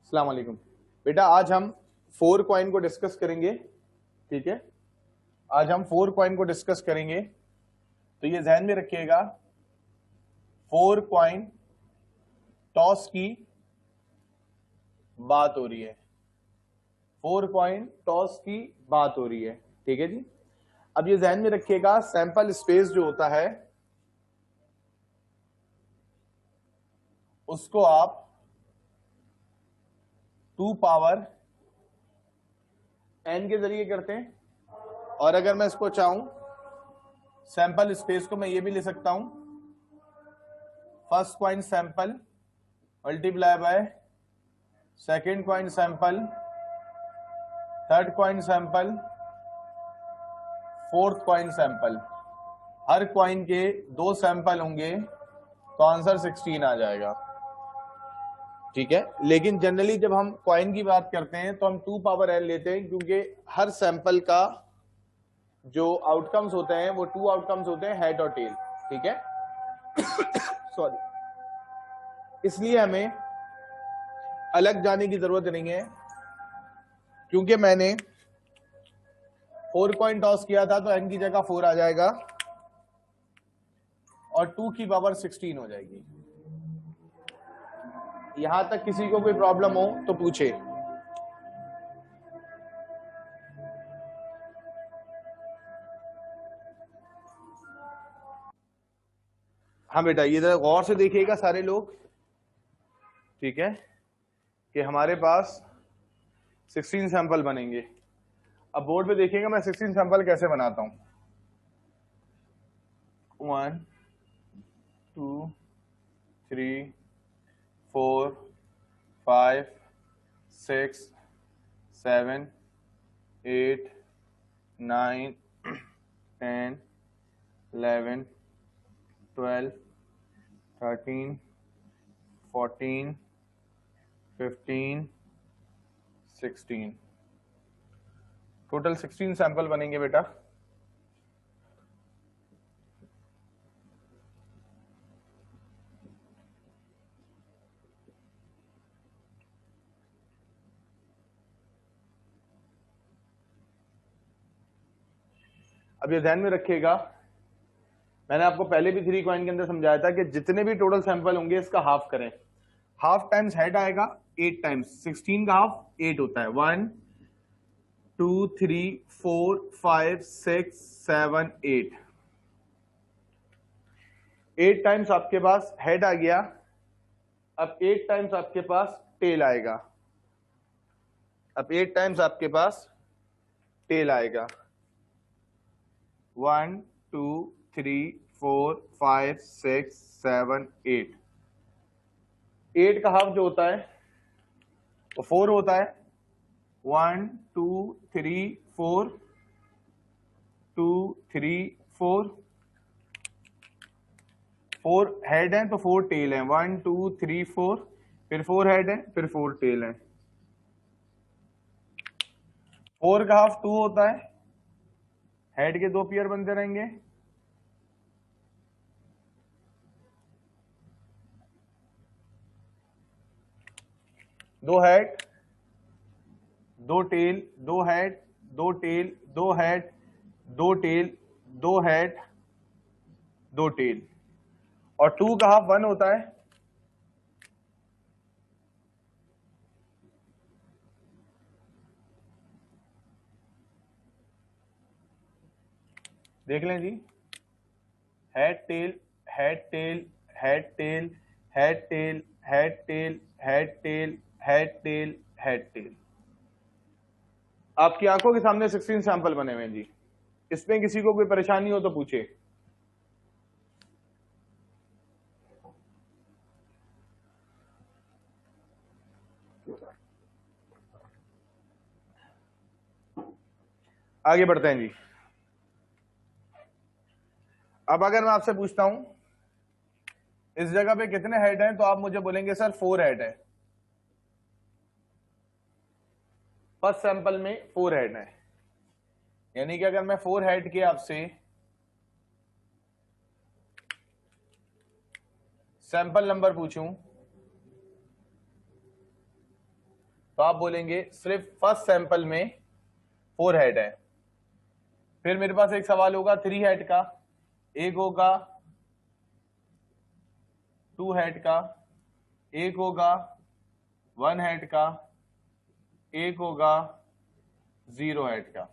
अस्सलाम वालेकुम। बेटा आज हम 4 कॉइन को डिस्कस करेंगे, ठीक है। आज हम 4 कॉइन को डिस्कस करेंगे, तो ये ध्यान में रखिएगा 4 कॉइन टॉस की बात हो रही है। 4 कॉइन टॉस की बात हो रही है, ठीक है जी। अब ये ध्यान में रखिएगा सैंपल स्पेस जो होता है उसको आप 2 पावर n के जरिए करते हैं, और अगर मैं इसको चाहूं सैंपल स्पेस को मैं ये भी ले सकता हूं first coin sample multiply by second coin sample, third coin sample, fourth coin sample. Her coin के 2 सैंपल होंगे तो आंसर 16 आ जाएगा, ठीक है। लेकिन जनरली जब हम कॉइन की बात करते हैं तो हम 2 पावर n लेते हैं, क्योंकि हर सैंपल का जो आउटकम्स होते हैं वो 2 आउटकम्स होते हैं, हेड और टेल, ठीक है। सॉरी, इसलिए हमें अलग जाने की जरूरत नहीं है, क्योंकि मैंने 4 कॉइन टॉस किया था तो n की जगह 4 आ जाएगा और 2 की पावर 16 हो जाएगी। यहां तक किसी को कोई प्रॉब्लम हो तो पूछे। हाँ बेटा, ये जरा गौर से देखिएगा सारे लोग, ठीक है, कि हमारे पास 16 सैंपल बनेंगे। अब बोर्ड पे देखिएगा मैं 16 सैंपल कैसे बनाता हूं। 1 2 3 4 5 6 7 8 9 10 11 12 13 14 15 16, टोटल 16 सैंपल बनेंगे बेटा। अब ये ध्यान में रखिएगा, मैंने आपको पहले भी 3 कॉइन के अंदर समझाया था कि जितने भी टोटल सैंपल होंगे इसका हाफ करें। हाफ टाइम्स हेड आएगा 8 टाइम्स, 16 का हाफ 8 होता है। 1 2 3 4 5 6 7 8, 8 टाइम्स आपके पास हेड आ गया। अब 8 टाइम्स आपके पास टेल आएगा। अब 8 टाइम्स आपके पास टेल आएगा। 1 2 3 4 5 6 7 8, 8 का हाफ जो होता है वो 4 होता है। 1 2 3 4 2 3 4, 4 हेड है तो 4 टेल है। 1 2 3 4, फिर 4 हेड है, फिर 4 टेल है। 4 का हाफ 2 होता है, हेड के 2 पेयर बनते रहेंगे। दो head, 2 tail, 2 head, 2 tail, 2 head, 2 tail, 2 head, 2 tail. और 2 का हाफ 1 होता है। देख लें जी, head tail head tail head tail head tail head tail head tail head tail head tail. आपकी आंखों के सामने 16 सैंपल बने हुए हैं जी। इसमें किसी को कोई परेशानी हो तो पूछे। आगे बढ़ते हैं जी। अब अगर मैं आपसे पूछता हूं इस जगह पे कितने हेड हैं, तो आप मुझे बोलेंगे सर 4 हेड है। फर्स्ट सैंपल में 4 हेड है, यानी कि अगर मैं 4 हेड के आपसे सैंपल नंबर पूछूं तो आप बोलेंगे सिर्फ फर्स्ट सैंपल में 4 हेड है। फिर मेरे पास एक सवाल होगा 3 हेड का, एक होगा 2 हेड का, एक होगा 1 हेड का, एक होगा 0 हेड का।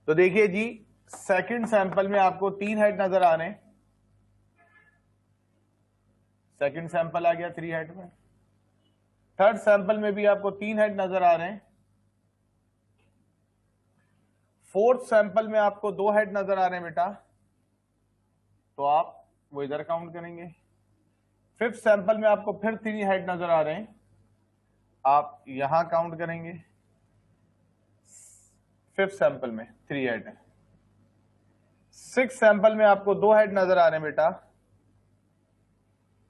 तो देखिए जी, सेकंड सैंपल में आपको 3 हेड नजर आ रहे हैं। सेकंड सैंपल आ गया 3 हेड में। थर्ड सैंपल में भी आपको 3 हेड नजर आ रहे हैं। फोर्थ सैंपल में आपको 2 हेड नजर आ रहे हैं बेटा, तो आप वो इधर काउंट करेंगे। फिफ्थ सैंपल में आपको फिर 3 हेड नजर आ रहे हैं, आप यहां काउंट करेंगे। फिफ्थ सैंपल में 3 हेड है। सिक्स सैंपल में आपको 2 हेड नजर आ रहे हैं बेटा,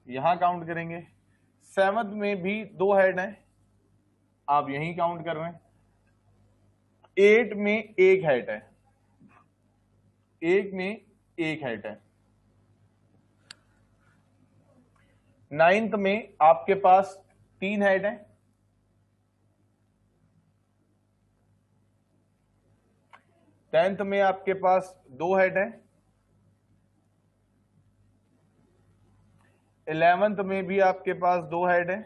यहां काउंट करेंगे। सेवंथ में भी 2 हेड हैं, आप यहीं काउंट कर रहे हैं। 8 में 1 हेड है, 1 में 1 हेड है। नाइन्थ में आपके पास 3 हेड है। टेंथ में आपके पास 2 हेड है। 11th में भी आपके पास 2 हेड है।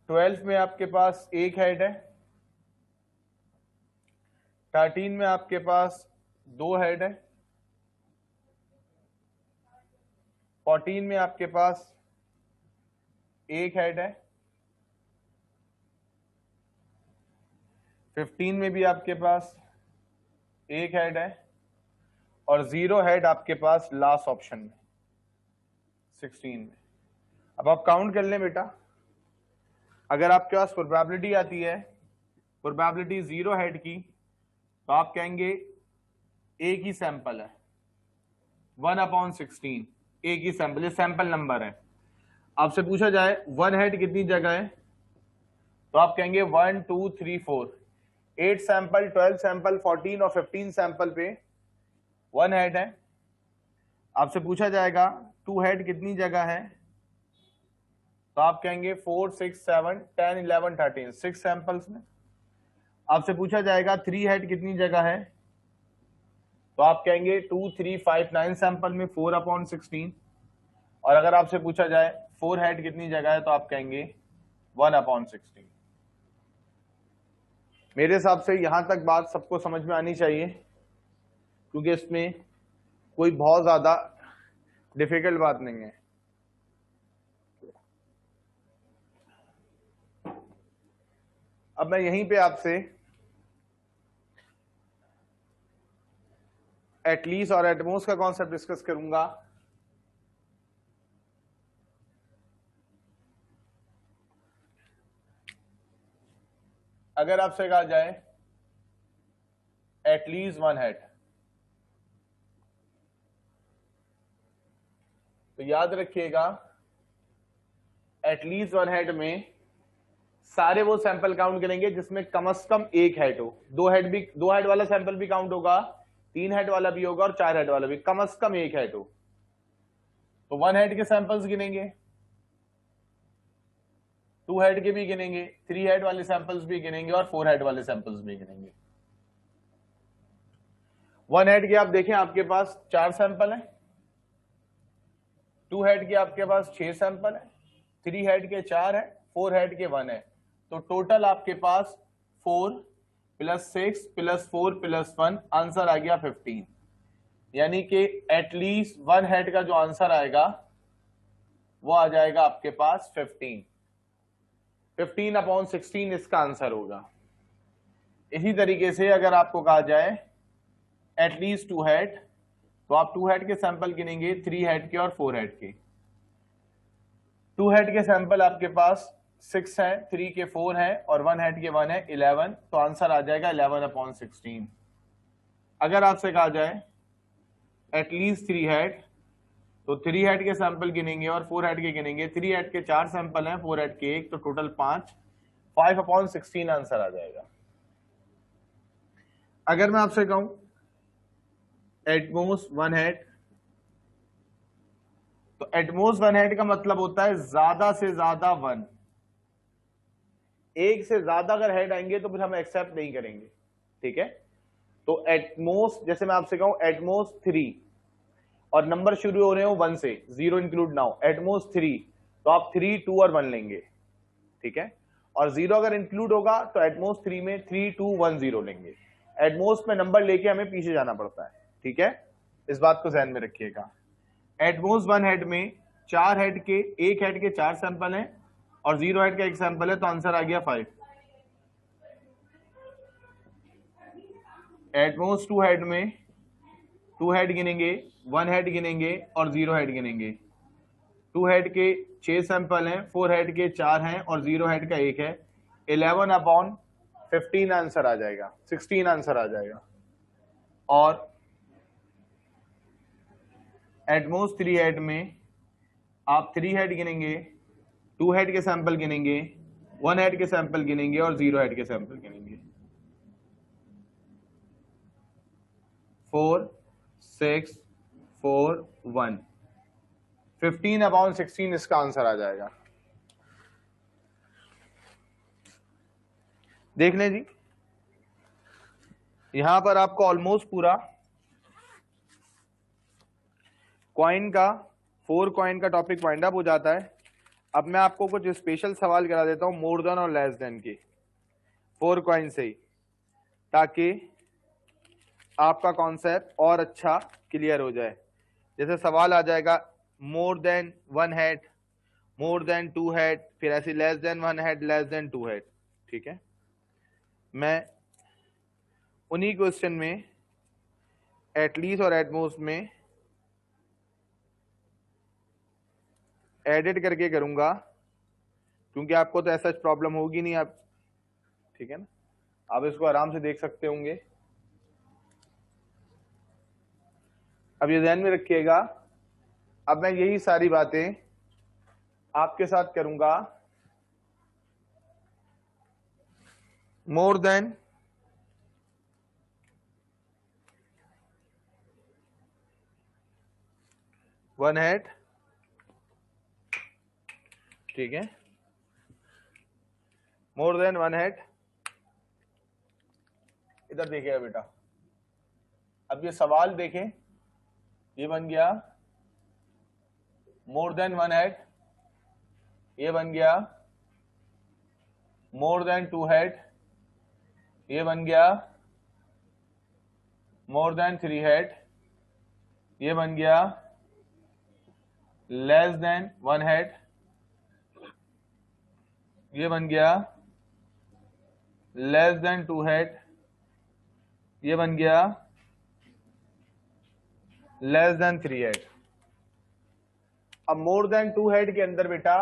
12th में आपके पास 1 हेड है। 13 में आपके पास 2 हेड है। 14 में आपके पास 1 हेड है। 15 में भी आपके पास 1 हेड है और 0 हेड आपके पास लास्ट ऑप्शन में 16 में। अब आप काउंट कर लें बेटा, अगर आपके पास प्रोबेबिलिटी आती है, प्रोबेबिलिटी 0 हेड की, तो आप कहेंगे एक ही सैंपल है, 1/16, एक ही सैंपल, ये सैंपल नंबर है। आपसे पूछा जाए 1 हेड कितनी जगह है, तो आप कहेंगे 1 2 3 4, 8 सैंपल, 12 सैंपल, 14 और 15 सैंपल पे 1 हेड है। आपसे पूछा जाएगा 2 हेड कितनी जगह है, तो आप कहेंगे 4 6 7 10 11 13, 6 सैंपल्स में। आपसे पूछा जाएगा 3 हेड कितनी जगह है, तो आप कहेंगे 2 3 5 9 सैंपल में 4/16। और अगर आपसे पूछा जाए 4 हेड कितनी जगह है, तो आप कहेंगे 1/16। मेरे हिसाब से यहां तक बात सबको समझ में आनी चाहिए, क्योंकि इसमें कोई बहुत ज्यादा डिफिकल्ट बात नहीं है। अब मैं यहीं पे आपसे एटलीस्ट और एटमोस्ट का कॉन्सेप्ट डिस्कस करूंगा। अगर आपसे कहा जाए एटलीस्ट 1 हेड, तो याद रखिएगा एटलीस्ट 1 हेड में सारे वो सैंपल काउंट करेंगे जिसमें कम से कम 1 हेड हो। 2 हेड वाला सैंपल भी काउंट होगा, 3 हेड वाला भी होगा और 4 हेड वाला भी, कम से कम 1 हेड हो। तो 1 हेड के सैंपल्स गिनेंगे, 2 हेड के भी गिनेंगे, 3 हेड वाले सैंपल्स भी गिनेंगे और 4 हेड वाले सैंपल्स भी गिनेंगे। 1 हेड के आप देखें आपके पास 4 सैंपल है, 2 हेड के आपके पास 6 सैंपल है, 3 हेड के 4 है, 4 हेड के 1 है। तो टोटल आपके पास 4 + 6 + 4 + 1, आंसर आ गया 15। यानी कि एटलीस्ट 1 हेड का जो आंसर आएगा वो आ जाएगा आपके पास 15। 15/16 इसका आंसर होगा। इसी तरीके से अगर आपको कहा जाए एटलीस्ट 2 हेड, तो आप 2 हेड के सैंपल गिनेंगे, 3 हेड के और 4 हेड के। 2 हेड के सैंपल आपके पास 6 है, 3 के 4 है और 1 हेड के 1 है, 11। तो आंसर आ जाएगा 11/16। अगर आपसे कहा जाए एटलीस्ट 3 हेड, तो 3 हेड के सैंपल गिनेंगे और 4 हेड के गिनेंगे। 3 हेड के 4 सैंपल हैं, 4 हेड के 1, तो टोटल 5/16 आंसर आ जाएगा। अगर मैं आपसे कहूं एटमोस्ट 1 हेड, तो एटमोस्ट वन हेड का मतलब होता है ज्यादा से ज्यादा वन, एक से ज्यादा अगर हेड आएंगे तो फिर हम एक्सेप्ट नहीं करेंगे, ठीक है। तो एटमोस्ट, जैसे मैं आपसे कहूं एटमोस्ट 3 और नंबर शुरू हो रहे हो 1 से, 0 इंक्लूड नाउ, एटमोस्ट 3, तो आप 3, 2 और 1 लेंगे, ठीक है। और 0 अगर इंक्लूड होगा तो एटमोस्ट 3 में 3, 2, 1, 0 लेंगे। एटमोस्ट में नंबर लेके हमें पीछे जाना पड़ता है, ठीक है, इस बात को ध्यान में रखिएगा। एटमोस्ट वन हेड में 4 हेड के, एक हेड के 4 सैंपल हैं और 0 हेड का 1 सैंपल है, तो आंसर आ गया 5। एटमोस्ट 2 हेड में 2 हेड गिनेंगे, 1 हेड गिनेंगे और 0 हेड गिनेंगे। 2 हेड के 6 सैंपल हैं, 4 हेड के 4 हैं और 0 हेड का 1 है। 11/15 आंसर आ जाएगा, 16 आंसर आ जाएगा। और एटमोस्ट 3 हेड में आप 3 हेड गिनेंगे, 2 हेड के सैंपल गिनेंगे, 1 हेड के सैंपल गिनेंगे और 0 हेड के सैंपल गिनेंगे। 4, 6, 4, 1, 15/16 इसका आंसर आ जाएगा। देख लें जी, यहां पर आपको ऑलमोस्ट पूरा कॉइन का, 4 कॉइन का टॉपिक वाइंड अप हो जाता है। अब मैं आपको कुछ स्पेशल सवाल करा देता हूं मोर देन और लेस देन के 4 कॉइन से ही, ताकि आपका कॉन्सेप्ट और अच्छा क्लियर हो जाए। जैसे सवाल आ जाएगा more than 1 head, more than 2 head, फिर ऐसे less than 1 head, less than 2 head, ठीक है। मैं उन्हीं क्वेश्चन में एटलीस्ट और एटमोस्ट में एडिट करके करूंगा, क्योंकि आपको तो ऐसा प्रॉब्लम होगी नहीं, आप ठीक है ना, आप इसको आराम से देख सकते होंगे। अब ये ध्यान में रखिएगा, अब मैं यही सारी बातें आपके साथ करूंगा। मोर देन 1 हेड, ठीक है, मोर देन 1 हेड। इधर देखिएगा बेटा, अब ये सवाल देखें, ये बन गया मोर देन 1 हेड, ये बन गया मोर देन 2 हेड, ये बन गया मोर देन 3 हेड, ये बन गया लेस देन 1 हेड, ये बन गया लेस देन 2 हेड, ये बन गया लेस देन 3 हेड। अब मोर देन 2 हेड के अंदर बेटा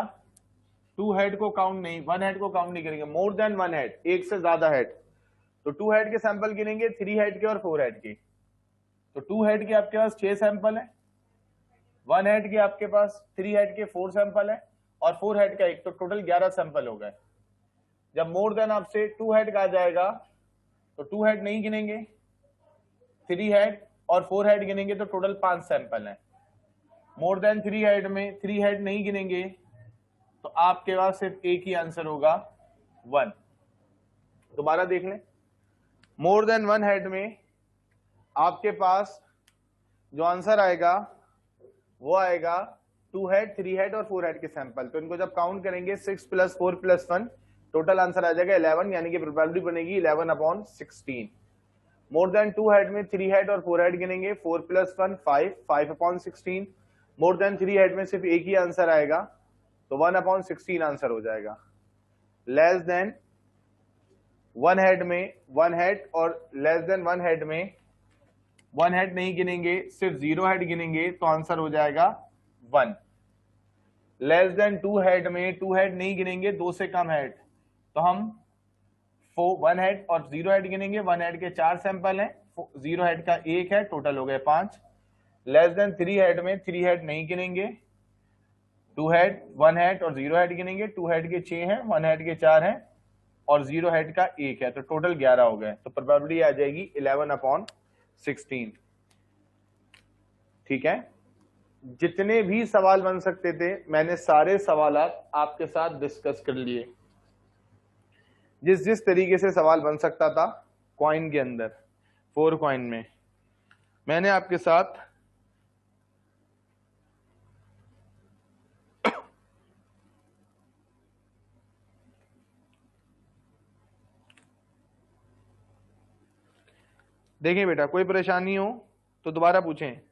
2 हेड को काउंट नहीं, 1 हेड को काउंट नहीं करेंगे, मोर देन 1 हेड, एक से ज्यादा हेड, तो 2 हेड के सैंपल गिनेंगे, 3 हेड के और 4 हेड के। तो 2 हेड के आपके पास 6 सैंपल है, 1 हेड के आपके पास 3 हेड के 4 सैंपल है और 4 हेड का 1, तो टोटल 11 सैंपल हो गए। जब मोर देन आपसे 2 हेड का आ जाएगा तो 2 हेड नहीं गिनेंगे, 3 हेड और 4 हेड गिनेंगे, तो टोटल 5 सैंपल है। मोर देन 3 हेड में 3 हेड नहीं गिनेंगे, तो आपके पास सिर्फ एक ही आंसर होगा 1। दोबारा देख लें, मोर देन 1 हेड में आपके पास जो आंसर आएगा वो आएगा 2 हेड, 3 हेड और 4 हेड के सैंपल। तो इनको जब काउंट करेंगे 6 + 4 + 1, टोटल आंसर आ जाएगा 11, यानी कि प्रोबेबिलिटी बनेगी 11/16। मोर देन 2 हेड में 3 हेड और 4 हेड गिनेंगे, 4 + 1 5, 5/16। मोर देन 3 हेड में सिर्फ एक ही आंसर आएगा, तो 1/16 आंसर हो जाएगा। लेस देन 1 हेड में 1 हेड और लेस देन 1 हेड में 1 हेड नहीं गिनेंगे, सिर्फ 0 हेड गिनेंगे, तो आंसर हो जाएगा 1। लेस देन 2 हेड में 2 हेड नहीं गिनेंगे, 2 से कम हेड, तो हम 1 हेड और 0 हेड गिनेंगे। 1 हेड के 4 सैंपल हैं, 0 हेड का 1 है, टोटल हो गए 5। लेस देन 3 हेड में 3 हेड नहीं गिनेंगे, 2 हेड, 1 हेड और 0 हेड गिनेंगे। 2 हेड के 6 हैं, 1 हेड के 4 हैं और 0 हेड का 1 है, तो टोटल 11 हो गए। तो प्रोबेबिलिटी आ जाएगी 11/16, ठीक है। जितने भी सवाल बन सकते थे मैंने सारे सवालात आपके साथ डिस्कस कर लिए। जिस जिस तरीके से सवाल बन सकता था कॉइन के अंदर, 4 कॉइन में, मैंने आपके साथ देखें बेटा, कोई परेशानी हो तो दोबारा पूछें।